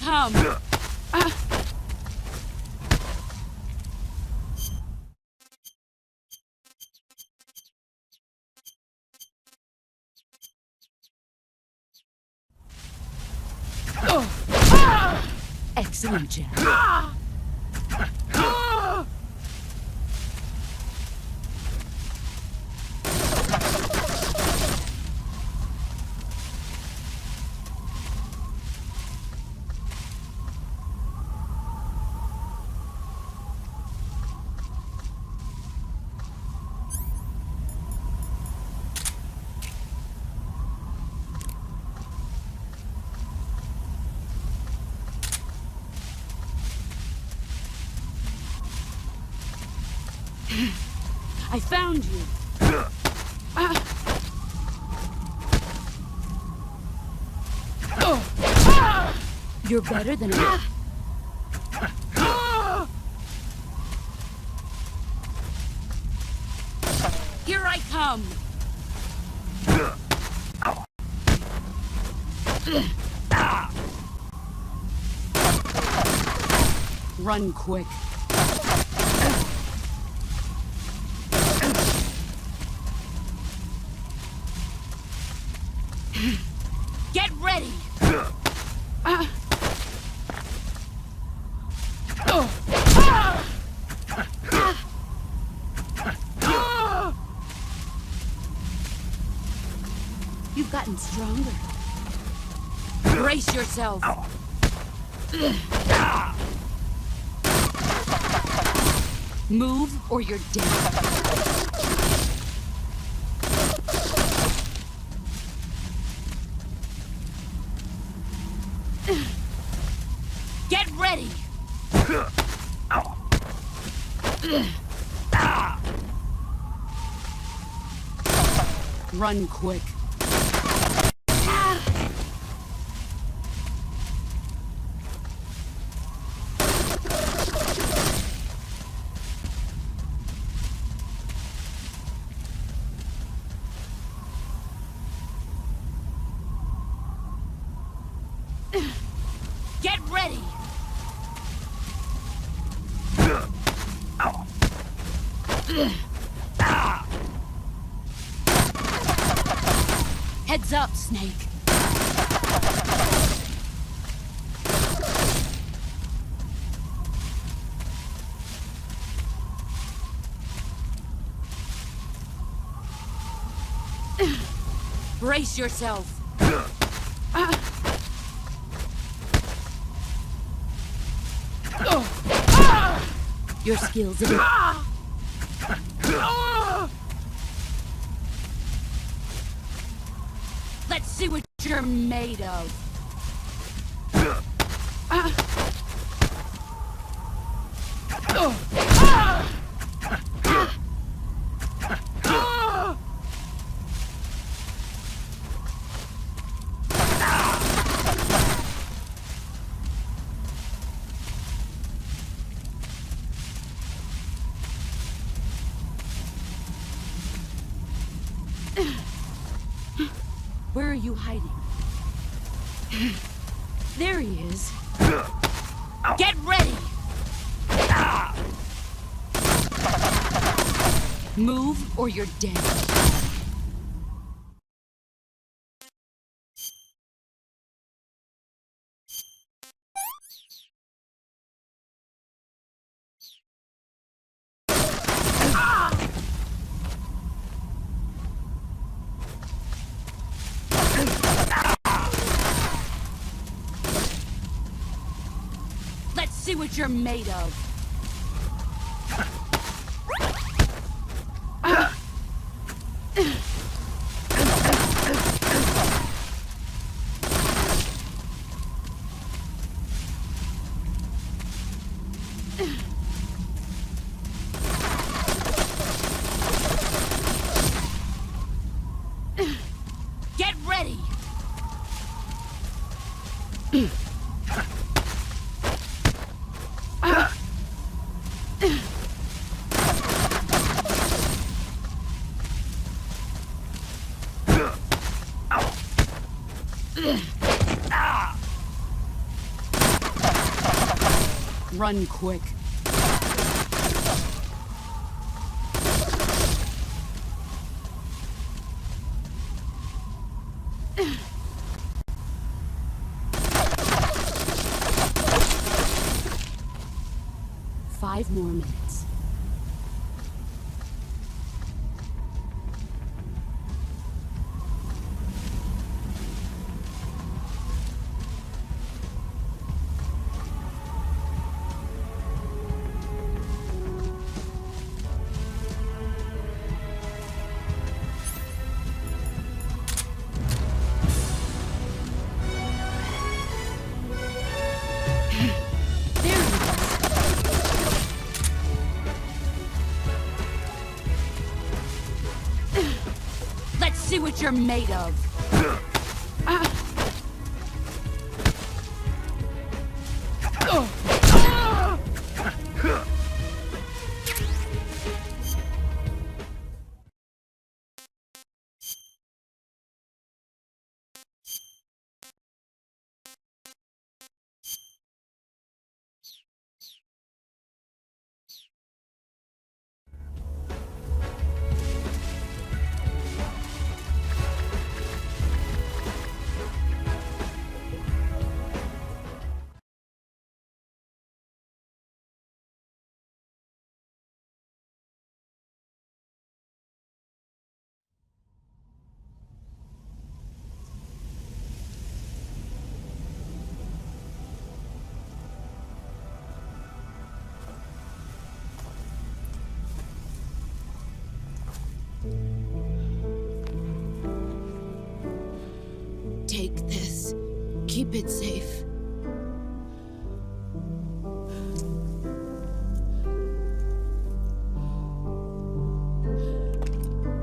come! Excellent, Jack. I found you. You're better than I. Here I come. Run quick. Get ready! You've gotten stronger. Brace yourself. Move or you're dead. Get ready! Run quick. Get ready! Heads up, Snake. Brace yourself. Your skills are... Let's see what you're made of. Where are you hiding? There he is. Get ready! Move or you're dead. Let's see what you're made of. Get ready! Run quick. Five more minutes. See what you're made of. Take this. Keep it safe.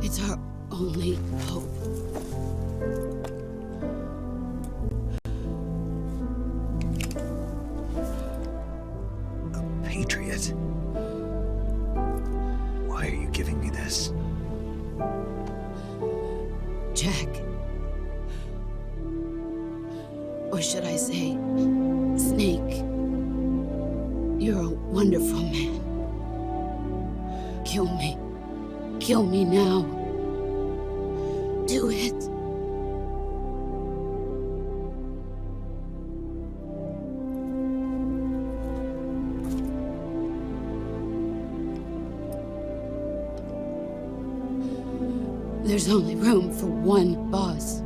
It's our only hope. A patriot? Why are you giving me this? Jack. Or should I say, Snake? You're a wonderful man. Kill me. Kill me now. Do it. There's only room for one boss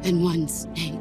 and one Snake.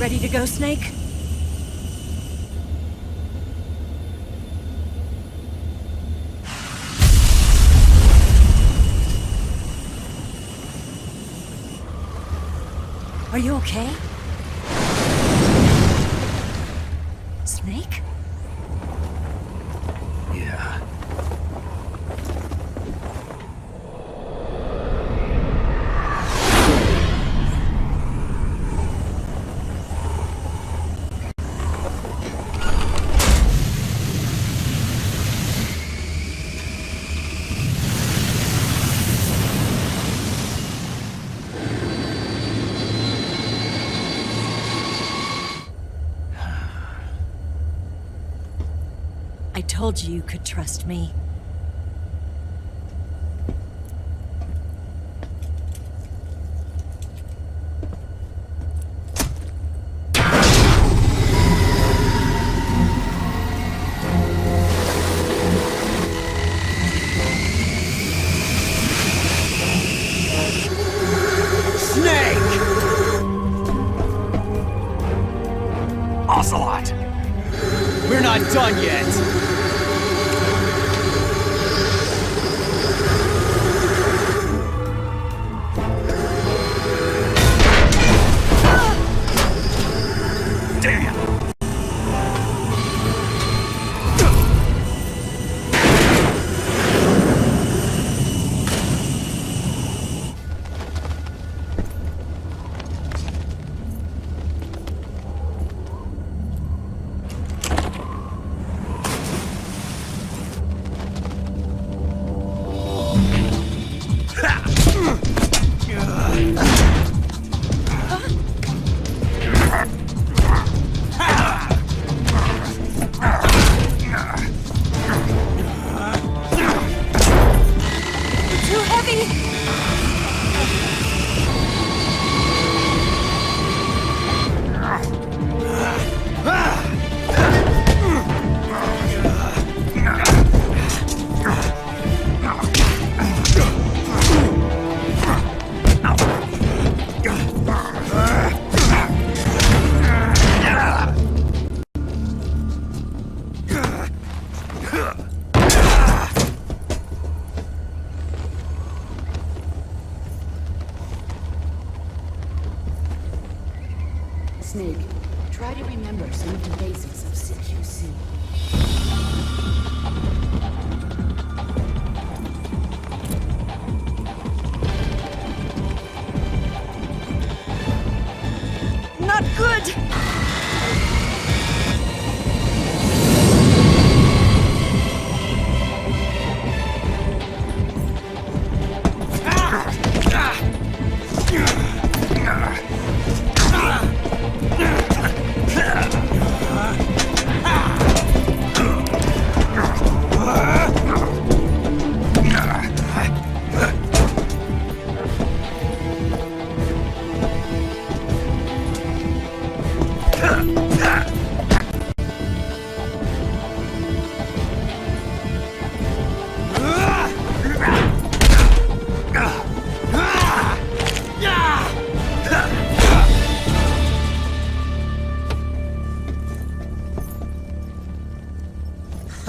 Ready to go, Snake? Are you okay? Snake? Yeah. I told you you could trust me. Ocelot! We're not done yet! Damn! Too heavy! Snake, try to remember some of the basics of CQC. Not good!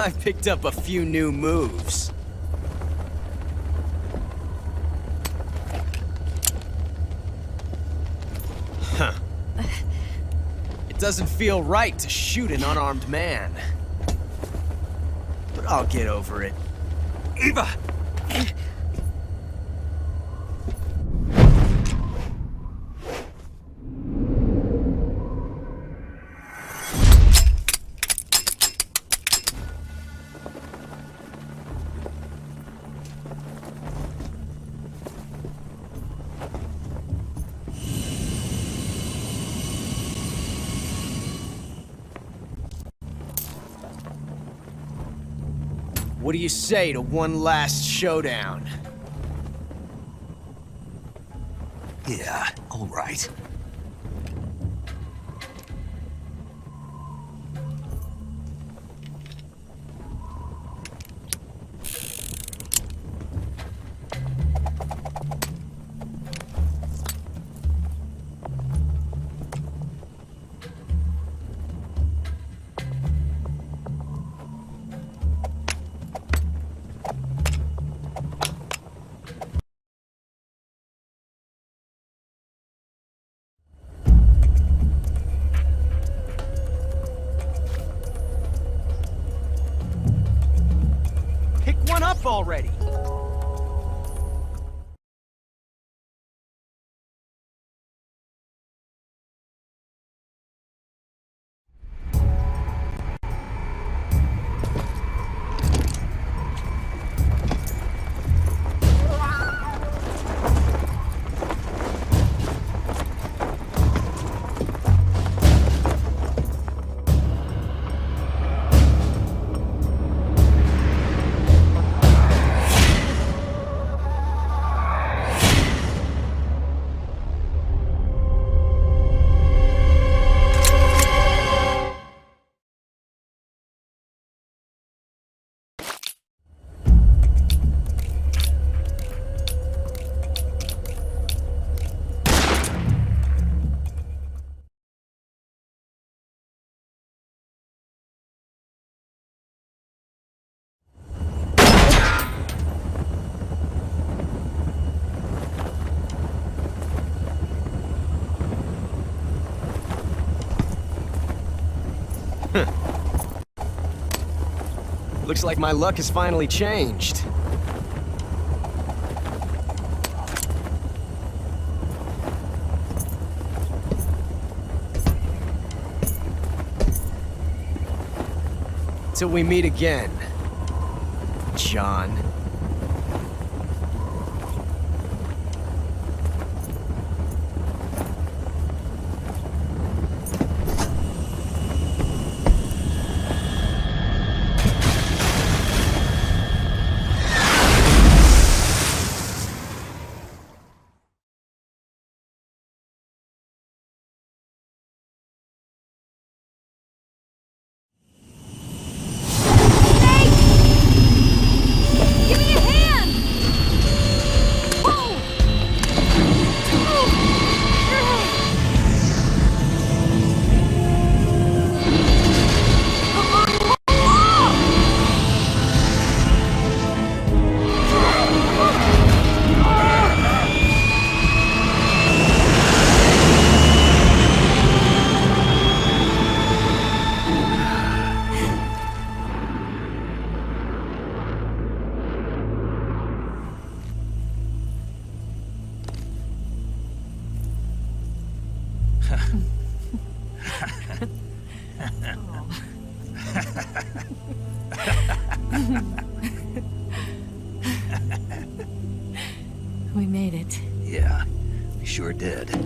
I picked up a few new moves. Huh. It doesn't feel right to shoot an unarmed man. But I'll get over it. Eva! What do you say to one last showdown? Yeah, all right. already! Looks like my luck has finally changed. Till we meet again, John. We made it. Yeah, we sure did.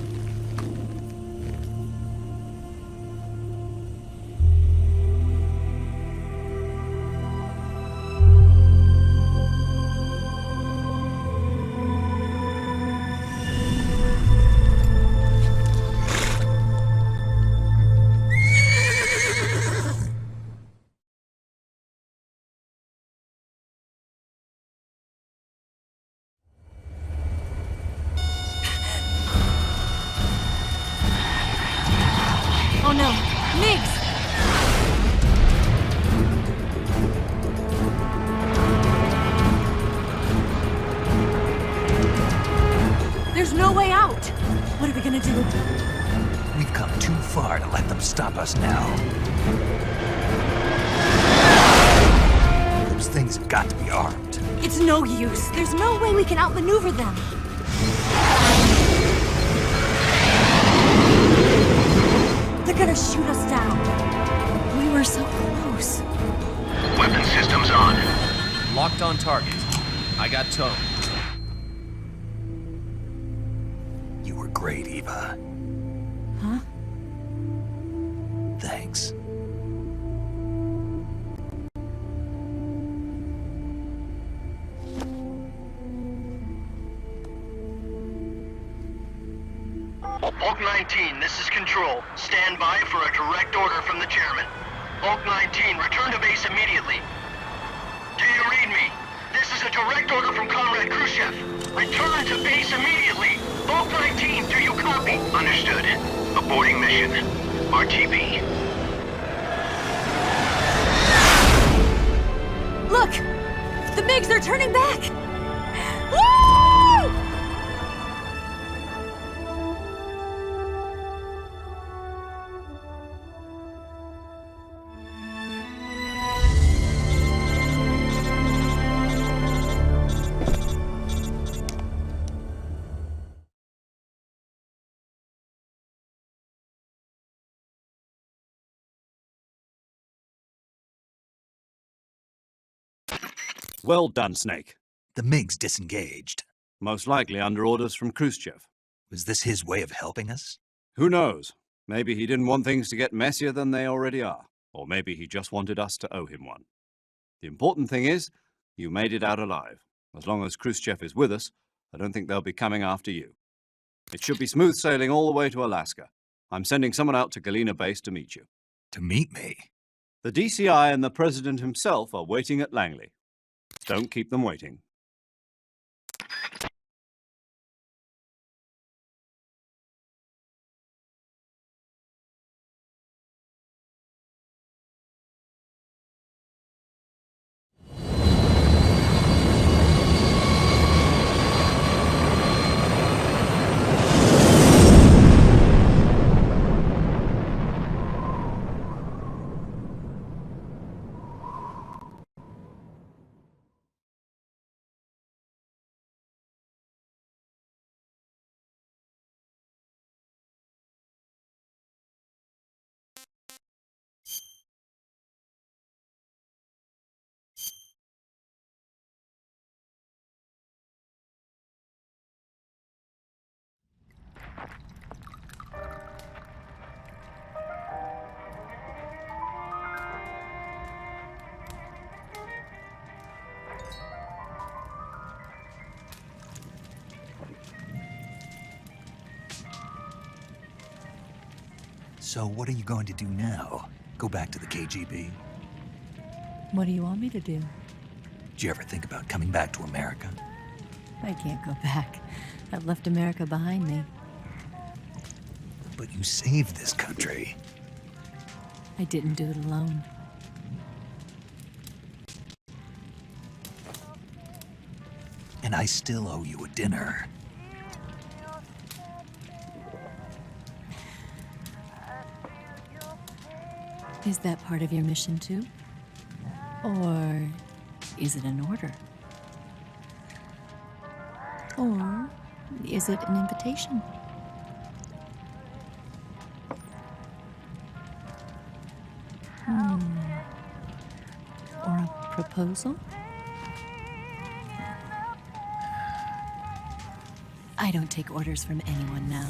Oh no, Migs! There's no way out! What are we gonna do? We've come too far to let them stop us now. Those things have got to be armed. It's no use. There's no way we can outmaneuver them. They're gonna shoot us down. We were so close. Weapon systems on. Locked on target. I got towed. You were great, Eva. Huh? Thanks. Bulk 19, this is Control. Stand by for a direct order from the chairman. Bulk 19, return to base immediately. Do you read me? This is a direct order from Comrade Khrushchev. Return to base immediately. Bulk 19, do you copy? Understood. Aborting mission. RTB. Look! The MiGs are turning back! Woo! Well done, Snake. The MiG's disengaged. Most likely under orders from Khrushchev. Was this his way of helping us? Who knows? Maybe he didn't want things to get messier than they already are. Or maybe he just wanted us to owe him one. The important thing is, you made it out alive. As long as Khrushchev is with us, I don't think they'll be coming after you. It should be smooth sailing all the way to Alaska. I'm sending someone out to Galena Base to meet you. To meet me? The DCI and the President himself are waiting at Langley. Don't keep them waiting. So what are you going to do now? Go back to the KGB? What do you want me to do? Did you ever think about coming back to America? I can't go back. I've left America behind me. But you saved this country. I didn't do it alone. And I still owe you a dinner. Is that part of your mission too? Or is it an order? Or is it an invitation? Or a proposal? I don't take orders from anyone now.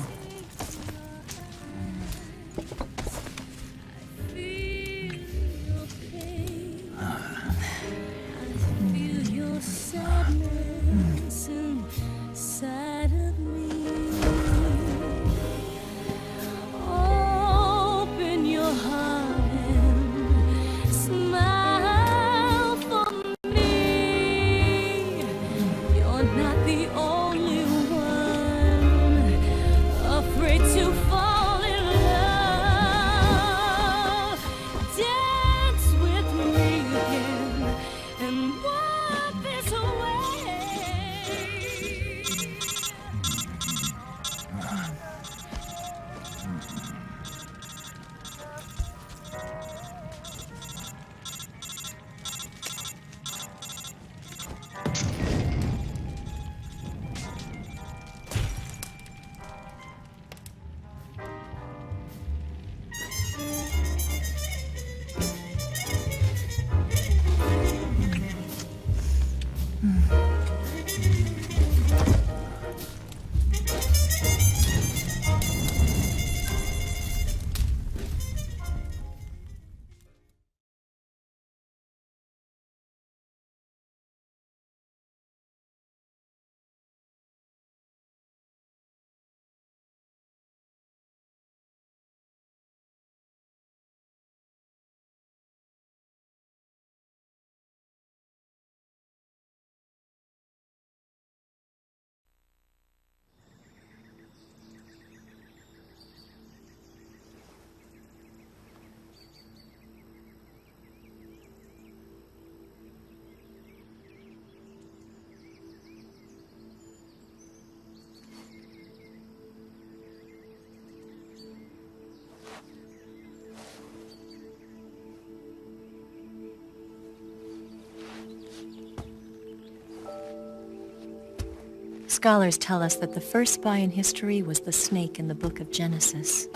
Scholars tell us that the first spy in history was the snake in the book of Genesis.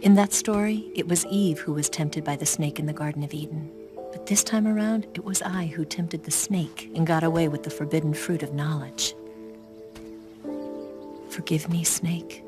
In that story, it was Eve who was tempted by the snake in the Garden of Eden, but But this time around, it was I who tempted the snake and got away with the forbidden fruit of knowledge. Forgive me, Snake.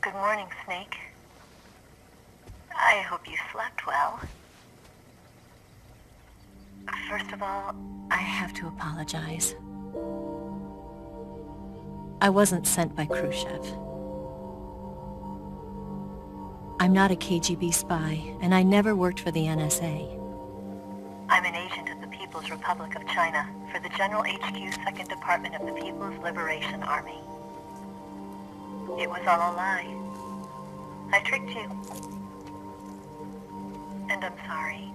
Good morning, Snake. I hope you slept well. First of all, I have to apologize. I wasn't sent by Khrushchev. I'm not a KGB spy, and I never worked for the NSA. I'm an agent of the People's Republic of China for the General HQ 2nd Department of the People's Liberation Army. It was all a lie. I tricked you. And I'm sorry.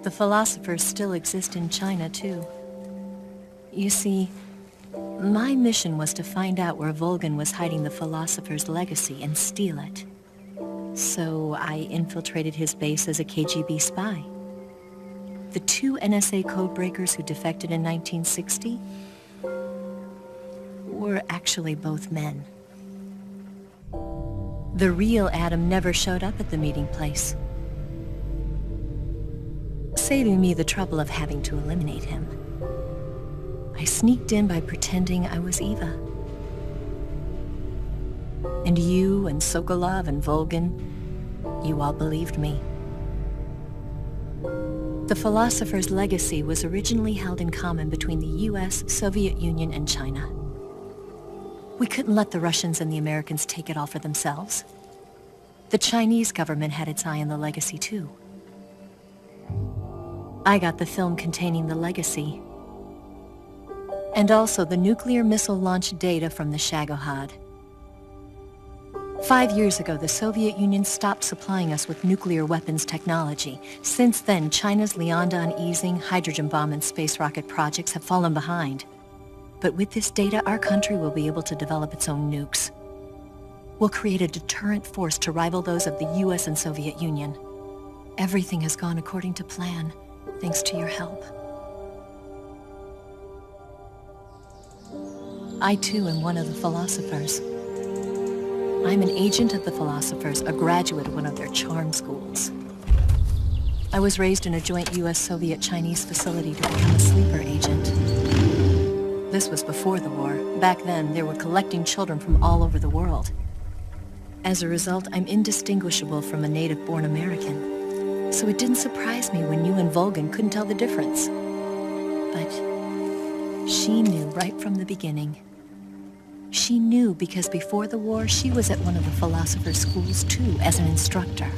The philosophers still exist in China, too. You see, my mission was to find out where Volgin was hiding the philosopher's legacy and steal it. So I infiltrated his base as a KGB spy. The 2 NSA codebreakers who defected in 1960 were actually both men. The real Adam never showed up at the meeting place, saving me the trouble of having to eliminate him. I sneaked in by pretending I was Eva. And you and Sokolov and Volgin, you all believed me. The philosopher's legacy was originally held in common between the US, Soviet Union, and China. We couldn't let the Russians and the Americans take it all for themselves. The Chinese government had its eye on the legacy too. I got the film containing the legacy, and also the nuclear missile launch data from the Shagohod. 5 years ago, the Soviet Union stopped supplying us with nuclear weapons technology. Since then, China's Liaodong easing, hydrogen bomb, and space rocket projects have fallen behind. But with this data, our country will be able to develop its own nukes. We'll create a deterrent force to rival those of the US and Soviet Union. Everything has gone according to plan, thanks to your help. I too am one of the philosophers. I'm an agent of the philosophers, a graduate of one of their charm schools. I was raised in a joint US-Soviet-Chinese facility to become a sleeper agent. This was before the war. Back then, they were collecting children from all over the world. As a result, I'm indistinguishable from a native-born American. So it didn't surprise me when you and Volgin couldn't tell the difference. But she knew right from the beginning. She knew because before the war, she was at one of the philosopher's schools too, as an instructor.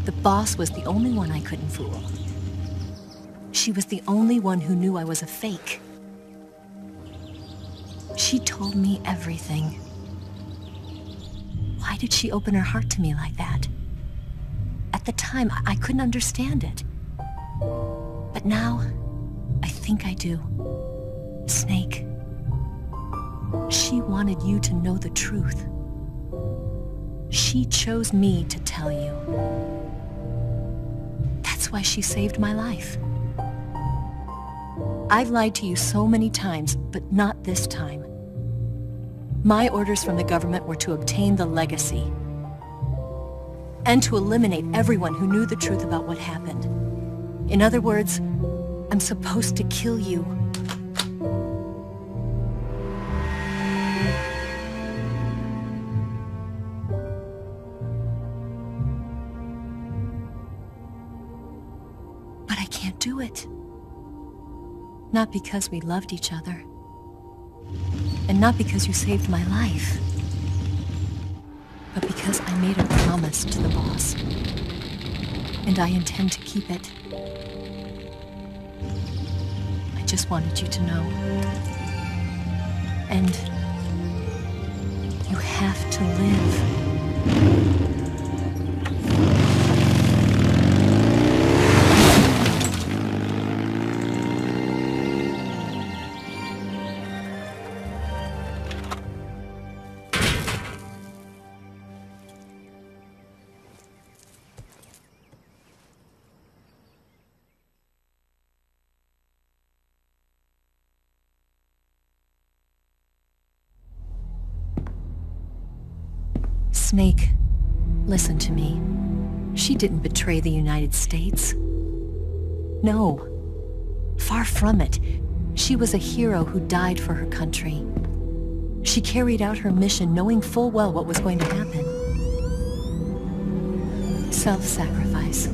The boss was the only one I couldn't fool. She was the only one who knew I was a fake. She told me everything. Why did she open her heart to me like that? At the time, I couldn't understand it. But now, I think I do. Snake. She wanted you to know the truth. She chose me to tell you. That's why she saved my life. I've lied to you so many times, but not this time. My orders from the government were to obtain the legacy and to eliminate everyone who knew the truth about what happened. In other words, I'm supposed to kill you. But I can't do it. Not because we loved each other, And not because you saved my life, but because I made a promise to the boss. And I intend to keep it. I just wanted you to know. And you have to live. Snake, listen to me. She didn't betray the United States. No. Far from it. She was a hero who died for her country. She carried out her mission knowing full well what was going to happen. Self-sacrifice.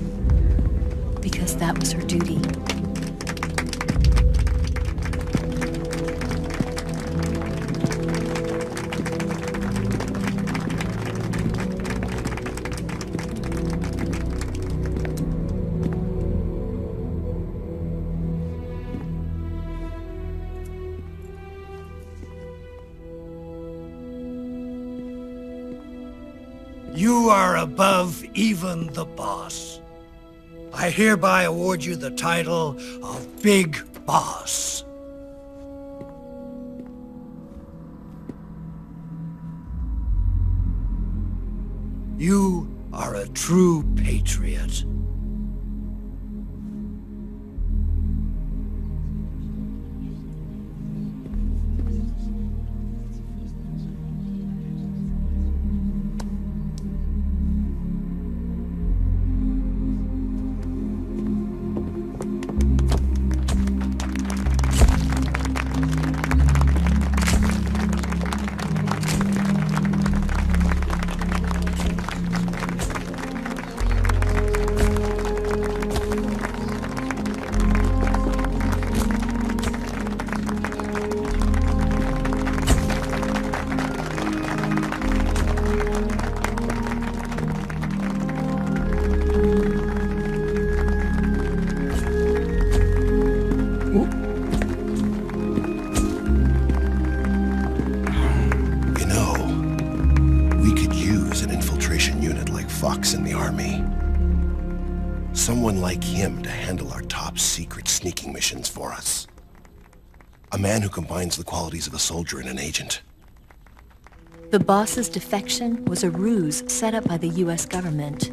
Because that was her duty. You are above even the boss. I hereby award you the title of Big Boss. You are a true patriot. Someone like him to handle our top secret sneaking missions for us. A man who combines the qualities of a soldier and an agent. The boss's defection was a ruse set up by the US government.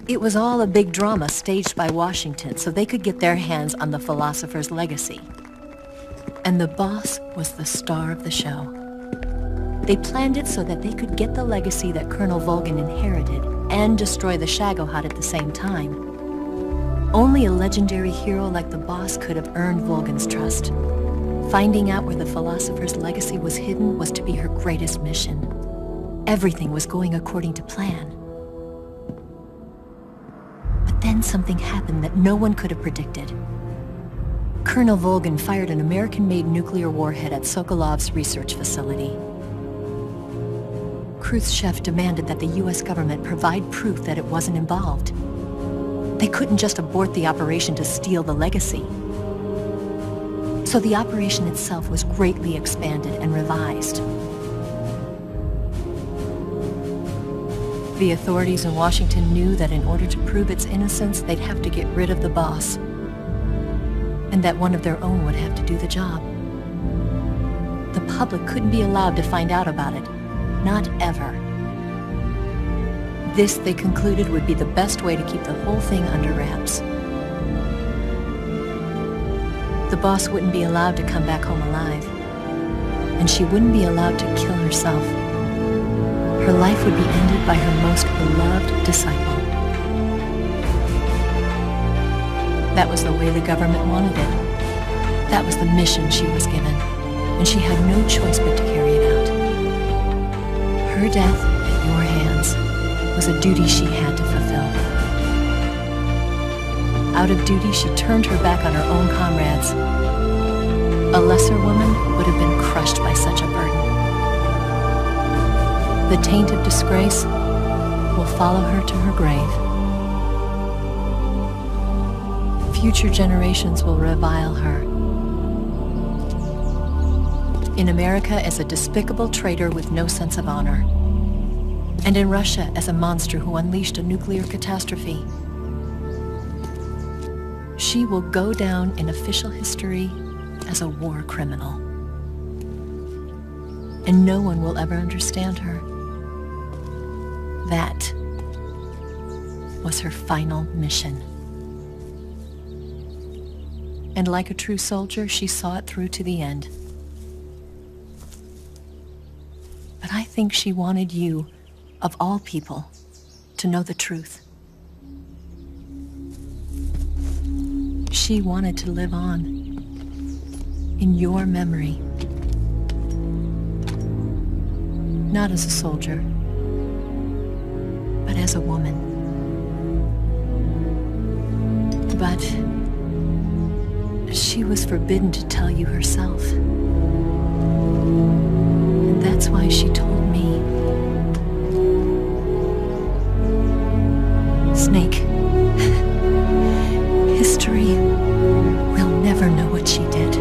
It was all a big drama staged by Washington so they could get their hands on the philosopher's legacy. And the boss was the star of the show. They planned it so that they could get the legacy that Colonel Volgin inherited and destroy the Shagohod at the same time. Only a legendary hero like the boss could have earned Volgin's trust. Finding out where the philosopher's legacy was hidden was to be her greatest mission. Everything was going according to plan. But then something happened that no one could have predicted. Colonel Volgin fired an American-made nuclear warhead at Sokolov's research facility. Khrushchev demanded that the US government provide proof that it wasn't involved. They couldn't just abort the operation to steal the legacy. So the operation itself was greatly expanded and revised. The authorities in Washington knew that in order to prove its innocence, they'd have to get rid of the boss, and that one of their own would have to do the job. The public couldn't be allowed to find out about it. Not ever. This, they concluded, would be the best way to keep the whole thing under wraps. The boss wouldn't be allowed to come back home alive, and she wouldn't be allowed to kill herself. Her life would be ended by her most beloved disciple. That was the way the government wanted it. That was the mission she was given, and she had no choice but to carry it out. Her death at your hands was a duty she had to fulfill. Out of duty, she turned her back on her own comrades. A lesser woman would have been crushed by such a burden. The taint of disgrace will follow her to her grave. Future generations will revile her. In America as a despicable traitor with no sense of honor. And in Russia as a monster who unleashed a nuclear catastrophe. She will go down in official history as a war criminal. And no one will ever understand her. That was her final mission. And like a true soldier, she saw it through to the end. But I think she wanted you, of all people, to know the truth. She wanted to live on in your memory. Not as a soldier, but as a woman. But she was forbidden to tell you herself. And that's why she told me. Snake, history will never know what she did.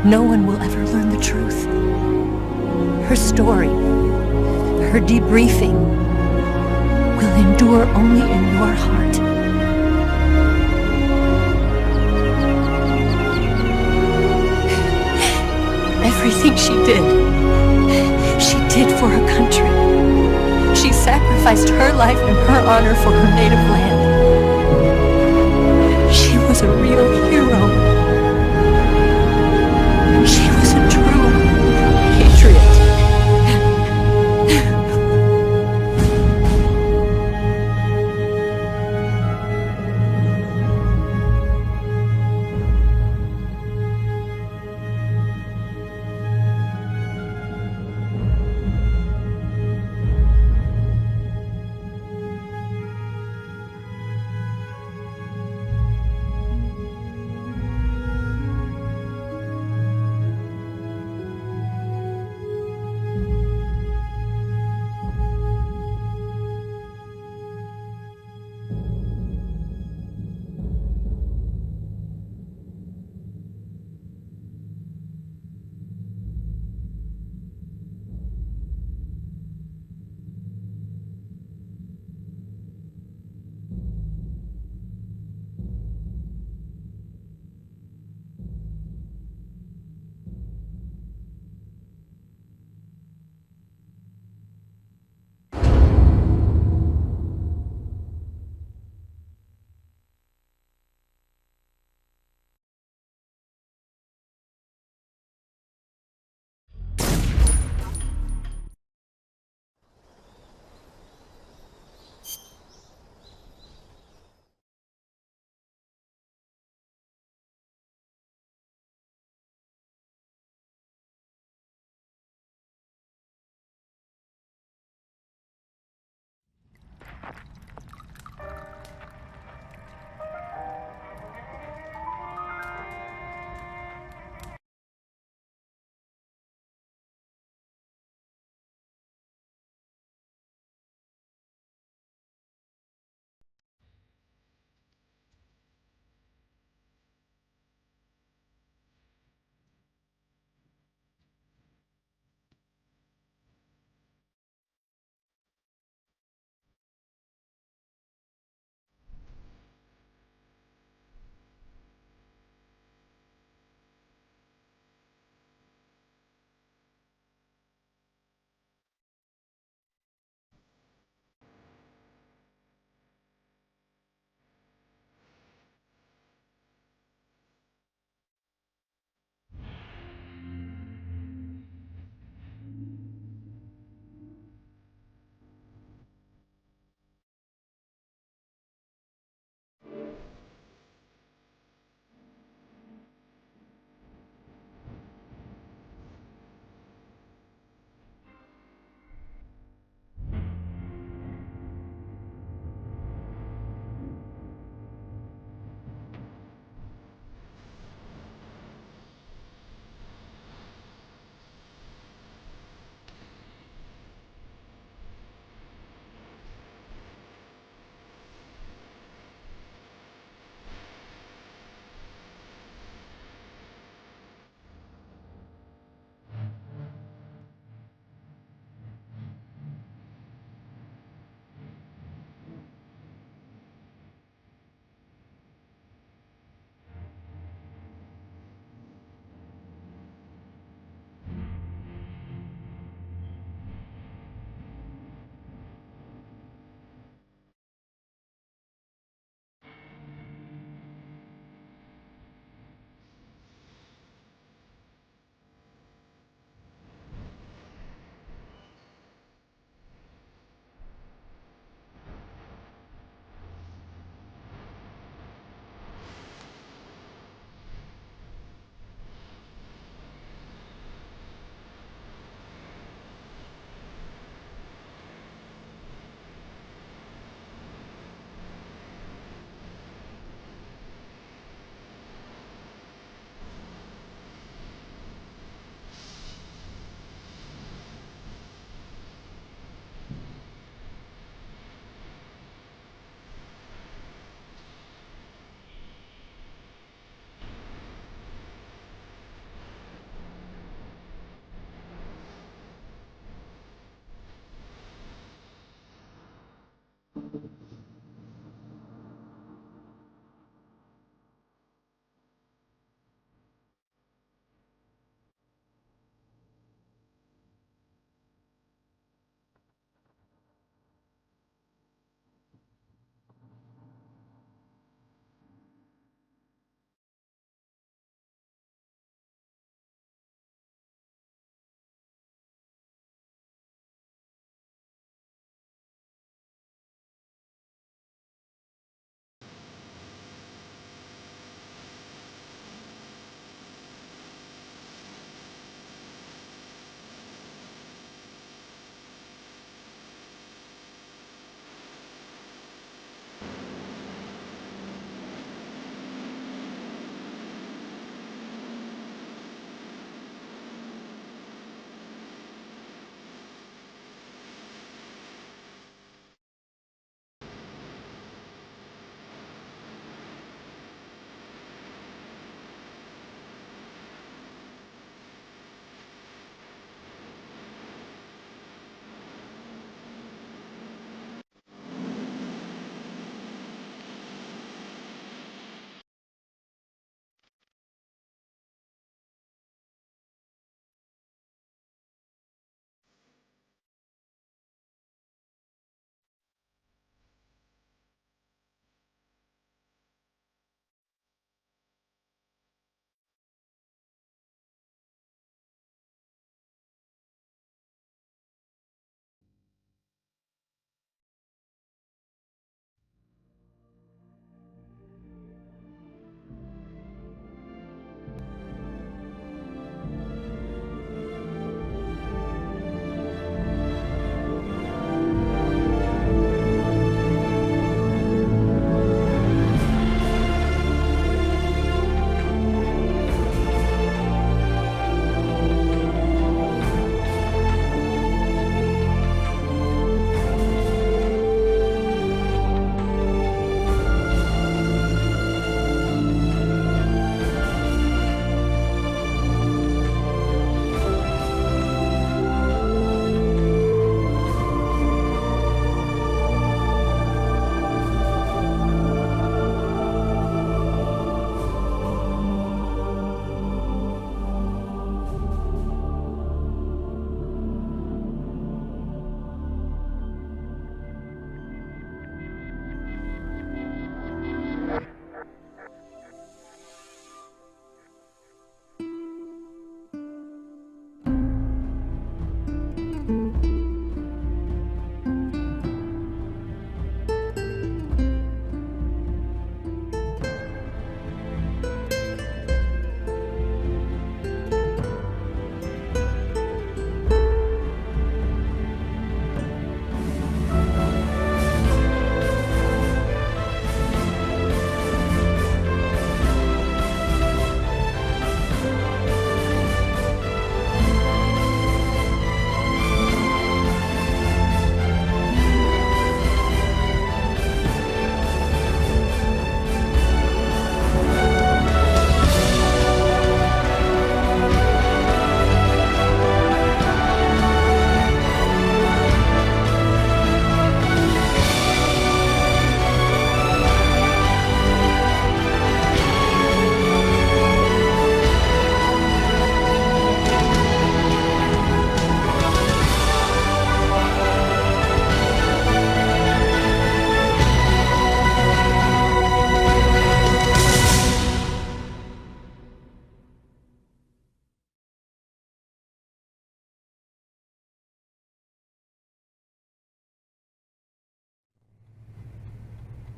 No one will ever learn the truth. Her story, her debriefing, will endure only in your heart. Everything she did for her country. She sacrificed her life and her honor for her native land. She was a real hero. She was a true patriot.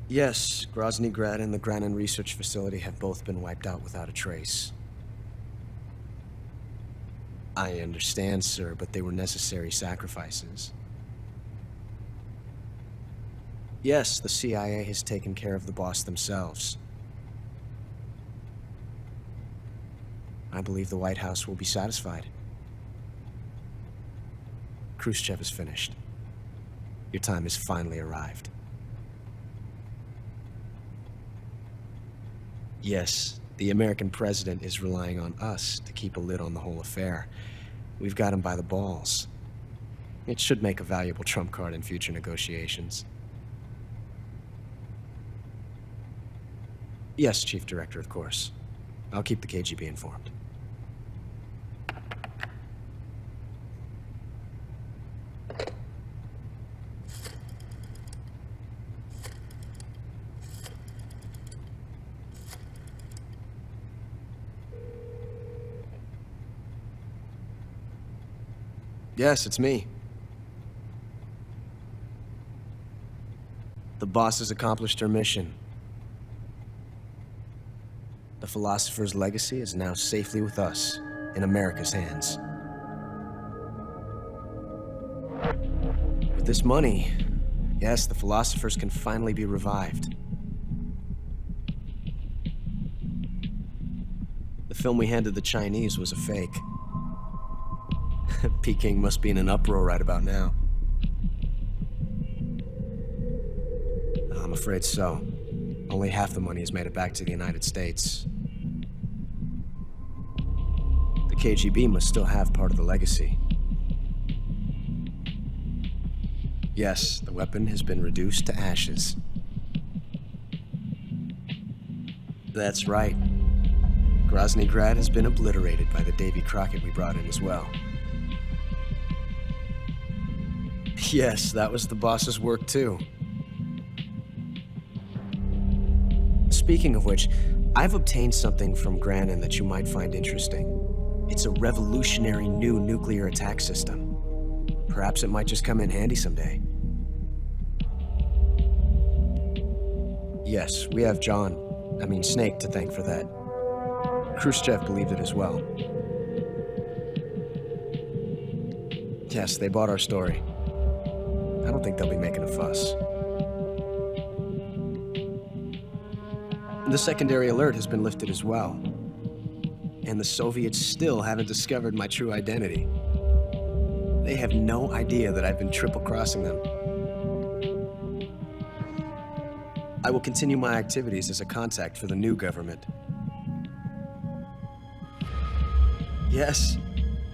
Yes, Grozny Grad and the Granin Research Facility have both been wiped out without a trace. I understand, sir, but they were necessary sacrifices. Yes, the CIA has taken care of the boss themselves. I believe the White House will be satisfied. Khrushchev is finished. Your time has finally arrived. Yes, the American president is relying on us to keep a lid on the whole affair. We've got him by the balls. It should make a valuable trump card in future negotiations. Yes, Chief Director, of course. I'll keep the KGB informed. Yes, it's me. The boss has accomplished her mission. The philosopher's legacy is now safely with us, in America's hands. With this money, yes, the philosophers can finally be revived. The film we handed the Chinese was a fake. Peking must be in an uproar right about now. I'm afraid so. Only half the money has made it back to the United States. The KGB must still have part of the legacy. Yes, the weapon has been reduced to ashes. That's right. Grozny Grad has been obliterated by the Davy Crockett we brought in as well. Yes, that was the boss's work too. Speaking of which, I've obtained something from Granin that you might find interesting. It's a revolutionary new nuclear attack system. Perhaps it might just come in handy someday. Yes, we have Snake to thank for that. Khrushchev believed it as well. Yes, they bought our story. I don't think they'll be making a fuss. The secondary alert has been lifted as well. And the Soviets still haven't discovered my true identity. They have no idea that I've been triple-crossing them. I will continue my activities as a contact for the new government. Yes,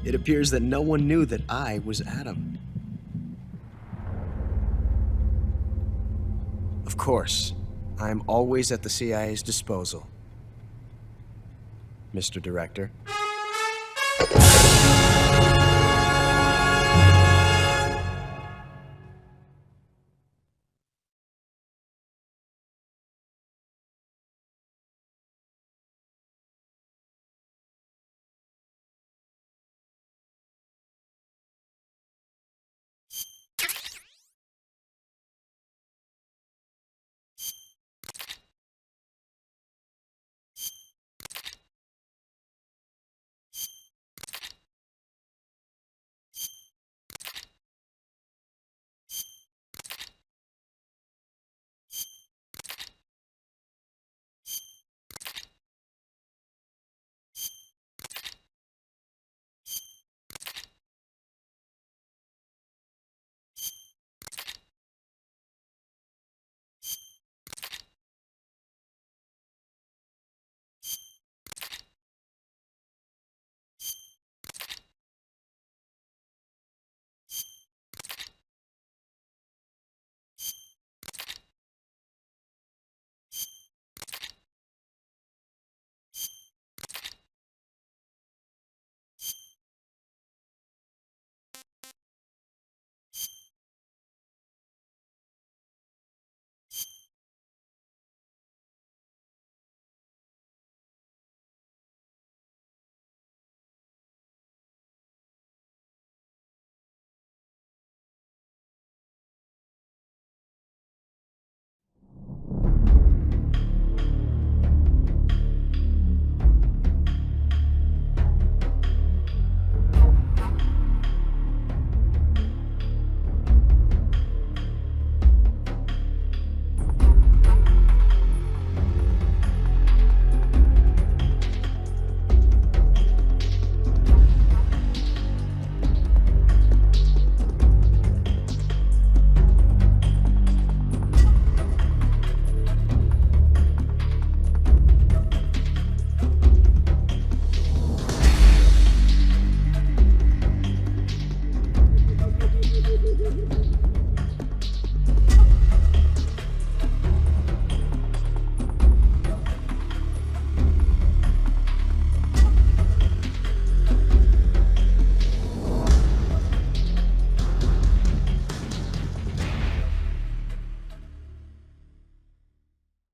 it appears that no one knew that I was Adam. Of course, I am always at the CIA's disposal, Mr. Director.